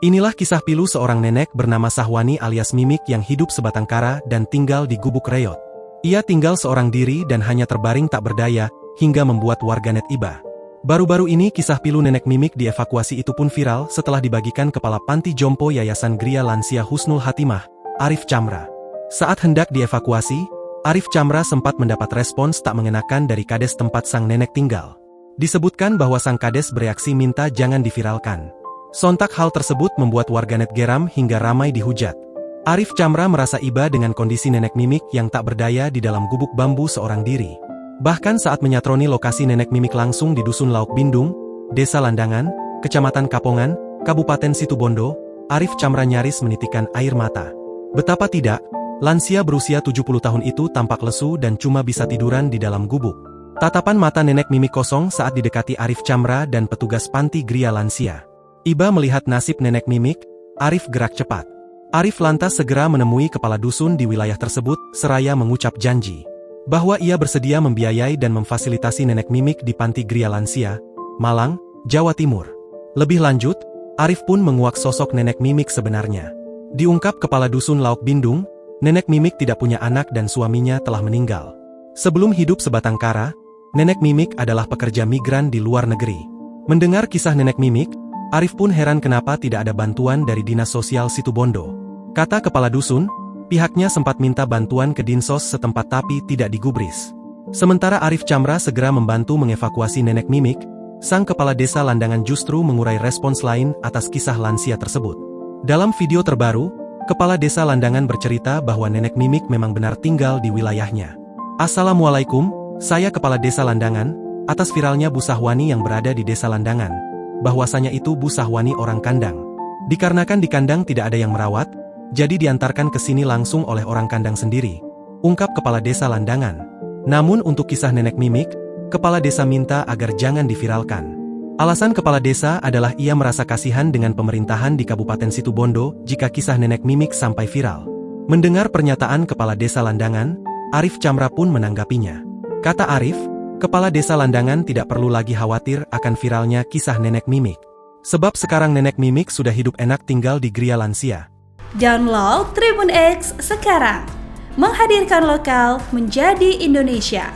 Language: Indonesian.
Inilah kisah pilu seorang nenek bernama Sahwani alias Mimik yang hidup sebatang kara dan tinggal di gubuk reot. Ia tinggal seorang diri dan hanya terbaring tak berdaya, hingga membuat warganet iba. Baru-baru ini kisah pilu nenek Mimik dievakuasi itu pun viral setelah dibagikan Kepala Panti Jompo Yayasan Gria Lansia Husnul Hatimah, Arif Chamra. Saat hendak dievakuasi, Arif Chamra sempat mendapat respons tak mengenakan dari kades tempat sang nenek tinggal. Disebutkan bahwa sang kades bereaksi minta jangan diviralkan. Sontak hal tersebut membuat warganet geram hingga ramai dihujat. Arif Chamra merasa iba dengan kondisi nenek Mimik yang tak berdaya di dalam gubuk bambu seorang diri. Bahkan saat menyatroni lokasi nenek Mimik langsung di Dusun Lauk Bindung, Desa Landangan, Kecamatan Kapongan, Kabupaten Situbondo, Arif Chamra nyaris menitikkan air mata. Betapa tidak, lansia berusia 70 tahun itu tampak lesu dan cuma bisa tiduran di dalam gubuk. Tatapan mata nenek Mimik kosong saat didekati Arif Chamra dan petugas panti Gria Lansia. Iba melihat nasib nenek Mimik, Arif gerak cepat. Arif lantas segera menemui kepala dusun di wilayah tersebut, seraya mengucap janji bahwa ia bersedia membiayai dan memfasilitasi nenek Mimik di panti Gria Lansia, Malang, Jawa Timur. Lebih lanjut, Arif pun menguak sosok nenek Mimik sebenarnya. Diungkap kepala dusun Lauk Bindung, nenek Mimik tidak punya anak dan suaminya telah meninggal. Sebelum hidup sebatang kara, nenek Mimik adalah pekerja migran di luar negeri. Mendengar kisah nenek Mimik, Arif pun heran kenapa tidak ada bantuan dari Dinas Sosial Situbondo. Kata kepala dusun, pihaknya sempat minta bantuan ke Dinsos setempat tapi tidak digubris. Sementara Arif Chamra segera membantu mengevakuasi nenek Mimik, sang kepala desa Landangan justru mengurai respons lain atas kisah lansia tersebut. Dalam video terbaru, kepala desa Landangan bercerita bahwa nenek Mimik memang benar tinggal di wilayahnya. Assalamualaikum, saya kepala desa Landangan, atas viralnya Bu Sahwani yang berada di desa Landangan. Bahwasanya itu Bu Sahwani orang kandang. Dikarenakan di kandang tidak ada yang merawat, jadi diantarkan ke sini langsung oleh orang kandang sendiri, ungkap kepala desa Landangan. Namun untuk kisah nenek Mimik, kepala desa minta agar jangan diviralkan. Alasan kepala desa adalah ia merasa kasihan dengan pemerintahan di Kabupaten Situbondo jika kisah nenek Mimik sampai viral. Mendengar pernyataan kepala desa Landangan, Arif Chamra pun menanggapinya. Kata Arif, kepala desa Landangan tidak perlu lagi khawatir akan viralnya kisah nenek Mimik. Sebab sekarang nenek Mimik sudah hidup enak tinggal di Gria Lansia. Download Tribun X sekarang, menghadirkan lokal menjadi Indonesia.